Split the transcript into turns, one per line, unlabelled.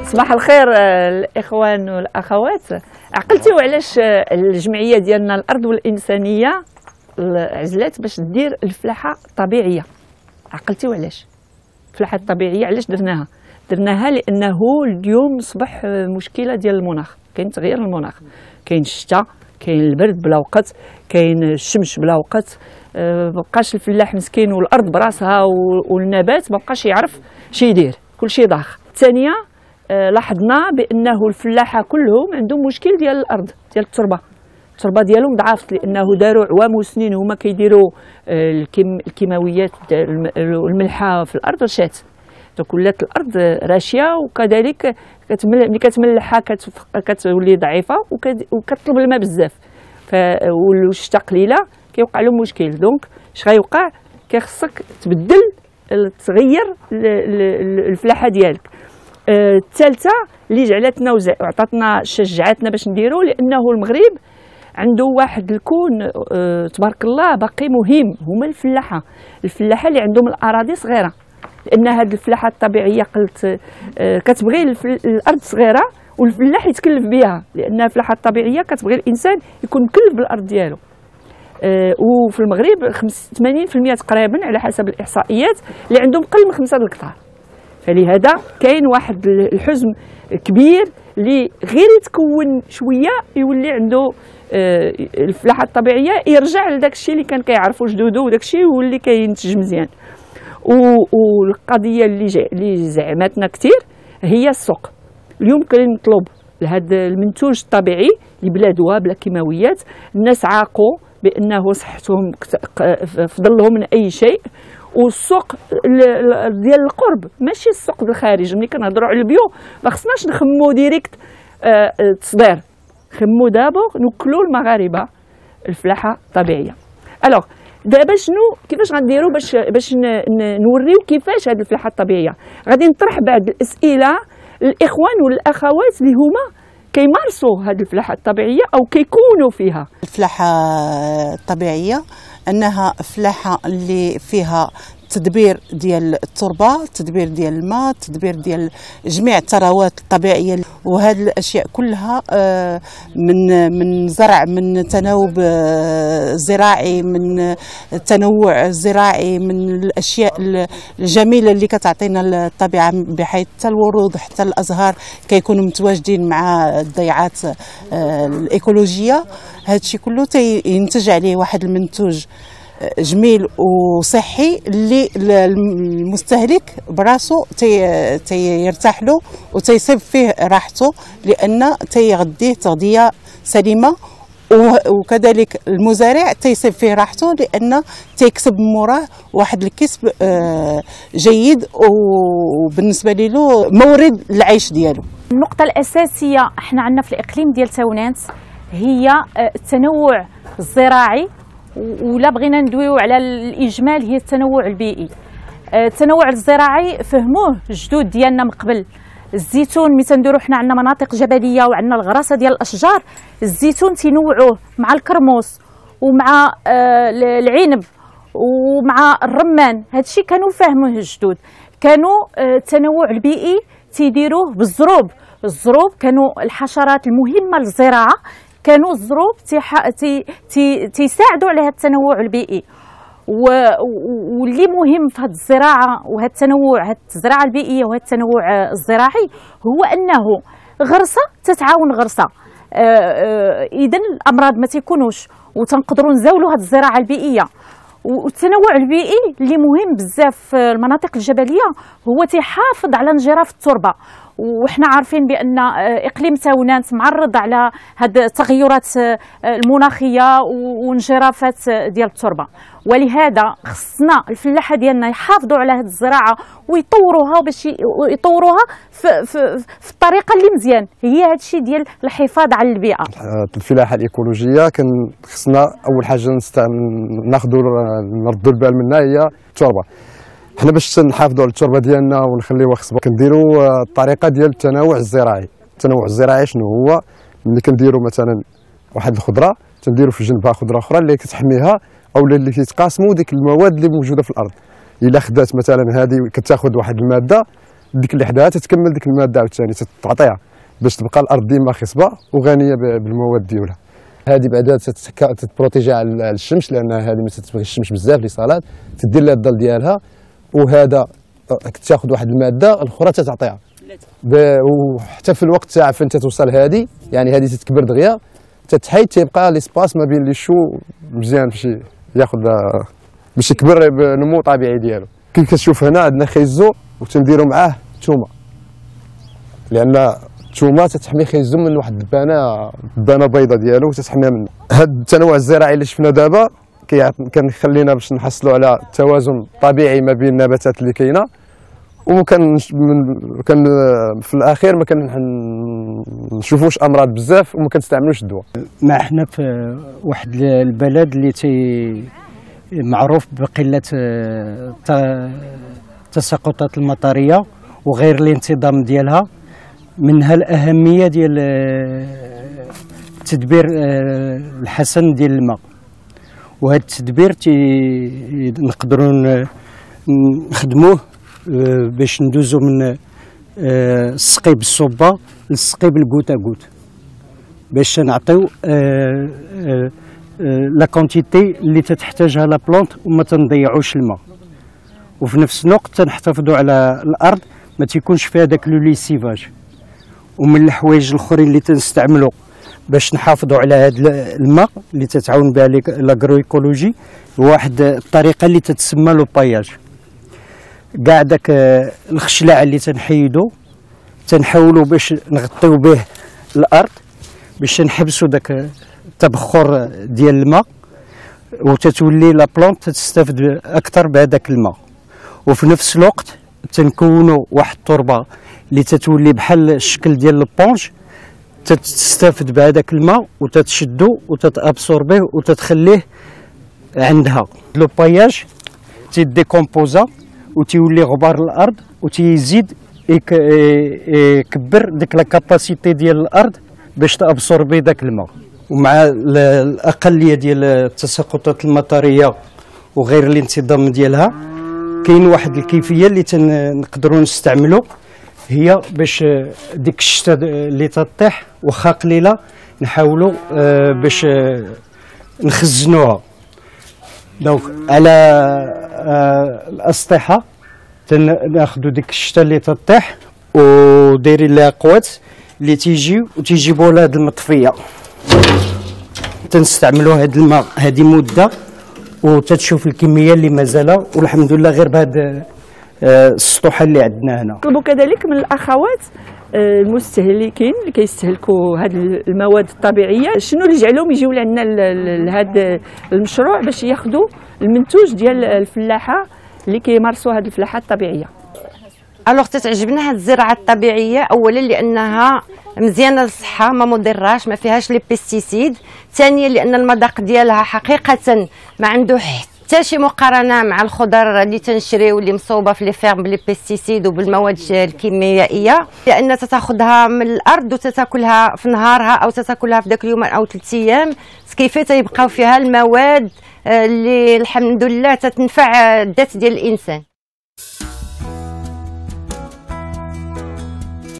صباح الخير الاخوان والاخوات. عقلتيوا علاش الجمعيه ديالنا الارض والانسانيه عزلات باش دير الفلاحه الطبيعيه؟ عقلتيوا علاش الفلاحه الطبيعيه علاش درناها لانه اليوم صبح مشكله ديال المناخ، كاين تغيير المناخ، كاين الشتاء، كاين البرد بلا وقت، كاين الشمس بلا وقت. مابقاش الفلاح مسكين والارض براسها والنبات مابقاش يعرف شي يدير، كلشي ضاخ. ثانيا لاحظنا بانه الفلاحه كلهم عندهم مشكل ديال الارض، ديال التربه ديالهم ضعفت، لانه داروا عوام وسنين هما كيديروا الكيماويات والملحه في الارض رشات، ولات الارض راشيه، وكذلك ملي كتملحها كتولي ضعيفه وكتطلب الماء بزاف، والشتاء قليله كيوقع لهم مشكل. دونك اش غيوقع؟ كيخصك تبدل تغير الفلاحه ديالك. الثالثه اللي جعلتنا وعطاتنا شجعتنا باش نديرو، لانه المغرب عنده واحد الكون تبارك الله باقي مهم، هما الفلاحه اللي عندهم الاراضي صغيره، لان هذه الفلاحه الطبيعيه قلت كتبغي الارض صغيره والفلاح يتكلف بها، لان الفلاحه الطبيعيه كتبغي الانسان يكون مكلف بالارض ديالو. وفي المغرب 80% تقريبا على حسب الاحصائيات اللي عندهم قل من 5 هكتار. فلهذا كاين واحد الحزم كبير اللي غير يتكون شويه يولي عنده الفلاحه الطبيعيه، يرجع لذاك الشيء اللي كان كيعرفو جدودو، وداك الشيء يولي كينتج مزيان. والقضيه اللي زعمتنا كثير هي السوق. اليوم كنطلب لهذا المنتوج الطبيعي لبلادها بلا كيماويات. الناس عاقوا بانه صحتهم فضل لهم من اي شيء، والسوق ديال القرب ماشي السوق ديال الخارج. ملي كنهضروا على البيو ما خصناش نخمو ديريكت تصدير، خمو دابا نوكلوا المغاربه الفلاحه الطبيعيه. الوغ دابا كيفاش غنديروا باش نوريو كيفاش هذه الفلاحه الطبيعيه؟ غادي نطرح بعض الاسئله للاخوان والاخوات اللي هما كيمارسوا هذه الفلاحه الطبيعيه او كيكونوا فيها.
الفلاحه الطبيعيه انها فلاحه اللي فيها تدبير ديال التربه، تدبير ديال الماء، تدبير ديال جميع الثروات الطبيعيه، وهذه الاشياء كلها من زرع، من تناوب زراعي، من تنوع زراعي، من الاشياء الجميله اللي كتعطينا الطبيعه، بحيث حتى الورود حتى الازهار كيكونوا متواجدين مع الضيعات الايكولوجيه. هذا الشيء كله تينتج عليه واحد المنتوج جميل وصحي اللي المستهلك براسو تيرتاح له وتيصيب فيه راحته، لان تيغذيه تغذيه سليمه، وكذلك المزارع تيصيب فيه راحته لان تيكسب من موراه واحد الكسب جيد، وبالنسبه له مورد العيش ديالو.
النقطه الاساسيه احنا عندنا في الاقليم ديال تاونات هي التنوع الزراعي، ولا بغينا ندويو على الاجمال هي التنوع البيئي. التنوع الزراعي فهموه الجدود ديالنا من قبل. الزيتون ملي تنديرو حنا عندنا مناطق جبليه وعندنا الغراسه ديال الاشجار، الزيتون تينوعوه مع الكرموس ومع العنب ومع الرمان. هادشي كانوا فاهموه الجدود. كانوا التنوع البيئي تيديروه بالزروب. الزروب كانوا الحشرات المهمه للزراعه، كانوا الزروب تيساعدوا على هذا التنوع البيئي. واللي مهم في هذه الزراعه وهذا التنوع، هذه الزراعه البيئيه وهذا التنوع الزراعي، هو انه غرسه تتعاون غرسه. اذا الامراض ما تيكونوش، وتنقدروا نزاولوا هذه الزراعه البيئيه. والتنوع البيئي اللي مهم بزاف في المناطق الجبليه هو تيحافظ على انجراف التربه، وحنا عارفين بان اقليم تاونات معرض على هذه التغيرات المناخيه وانجرافات ديال التربه. ولهذا خصنا الفلاحه ديالنا يحافظوا على هذه الزراعه ويطوروها باش يطوروها في الطريقه اللي مزيان. هي هذا الشيء ديال الحفاظ على البيئه.
الفلاحه الايكولوجيه كان خصنا اول حاجه نردوا البال منها هي التربه. حنا باش نحافظوا على التربه ديالنا ونخليوها خصبه كنديروا الطريقه ديال التنوع الزراعي. التنوع الزراعي شنو هو؟ ملي كنديروا مثلا واحد الخضره تنديروا في جنبها خضره اخرى اللي كتحميها او اللي كيتقاسموا ديك المواد اللي موجوده في الارض. الا خدات مثلا هذه كتاخذ واحد الماده ديك اللي حداها تتكمل ديك الماده عاوتاني تتعطيها باش تبقى الارض ديما خصبه وغنيه بالمواد ديالها. هذه بعدا تتبروتيجي على الشمس، لان هذه ما تتبغي الشمس بزاف لي صالات، تدير لها الظل ديالها، وهذا تاخذ واحد الماده الاخرى تتعطيها. وحتى في الوقت تاع فين تتوصل هذه، يعني هذه تتكبر دغيا تتحيد، تيبقى ليسباس ما بين لي شو مزيان باش ياخذ باش يكبر بنمو طبيعي ديالو. كي كتشوف هنا عندنا خيزو وتنديروا معاه الثومه، لان الثومه تتحمي خيزو من واحد الدبانه بيضاء ديالو وتتحميها منه. هذا التنوع الزراعي اللي شفنا دابا كنخلينا باش نحصلوا على توازن طبيعي ما بين النباتات اللي كاينه، وكان في الاخير ما كنشوفوش امراض بزاف وما كنستعملوش الدواء.
ما احنا في واحد البلد اللي معروف بقله التساقطات المطريه وغير الانتظام ديالها، منها الاهميه ديال التدبير الحسن ديال الماء. وهذا التدبير نقدروا نخدموه باش ندوزو من السقي بالصوبه للسقي بالكوت كوت، باش نعطيو لا كونتيتي اللي تتحتاجها لا بلونت وما تنضيعوش الماء. وفي نفس الوقت تنحتفظوا على الارض ما تيكونش فيها داك لو ليسيفاج. ومن الحوايج الاخرين اللي تنستعملوا باش نحافظوا على هذا الماء اللي تتعاون بها لاغرو ايكولوجي، واحد الطريقه اللي تتسمى لو باياج. كاع داك الخشلاع اللي تنحيدو تنحاولوا باش نغطيو به الارض باش نحبسوا داك التبخر ديال الماء، وتتولي لا بلونت تستافد اكثر بهذاك الماء. وفي نفس الوقت تنكونوا واحد التربه اللي تتولي بحال الشكل ديال البونج، تستافد بهذاك الماء وتتشدو وتتابسوربيه وتتخليه عندها. لو باياج تيديكومبوزا وتيولي غبار الارض وتيزيد يكبر ديك لا كاباسيتي ديال الارض باش تابسوربي داك الماء. ومع الاقليه ديال التساقطات المطريه وغير الانتظام ديالها، كاين واحد الكيفيه اللي نقدروا نستعملوا، هي باش ديك الشتاء اللي تطيح واخا قليله نحاولوا باش نخزنوها. دونك على الاسطحه تناخذوا ديك الشتاء اللي تطيح ودايرين لها قوات اللي تيجيبوا لها هاد المطفيه، تنستعملوا هاد الماء هذه مده وتتشوف الكميه اللي مازال، والحمد لله غير بهاد السطوحه اللي عندنا هنا.
نطلبوا كذلك من الاخوات المستهلكين اللي كيستهلكوا هذه المواد الطبيعيه، شنو اللي جعلهم يجيو لعندنا لهذا المشروع باش ياخذوا المنتوج ديال الفلاحه اللي كيمارسوا هذه الفلاحه الطبيعيه.
الوغ تتعجبنا هاد الزراعه الطبيعيه، اولا لانها مزيانه للصحه، ما مضراش، ما فيهاش لي بيستيسيد. ثانيا لان المذاق ديالها حقيقه ما عنده حتى شي مقارنه مع الخضر اللي تنشريو اللي مصوبه في لي فيرم بلي بيستيسيد وبالمواد الكيميائيه، لان تتاخذها من الارض وتتاكلها في نهارها او تتاكلها في داك اليومين او 3 ايام، كيف تيبقاو فيها المواد اللي الحمد لله تتنفع الذات ديال الانسان.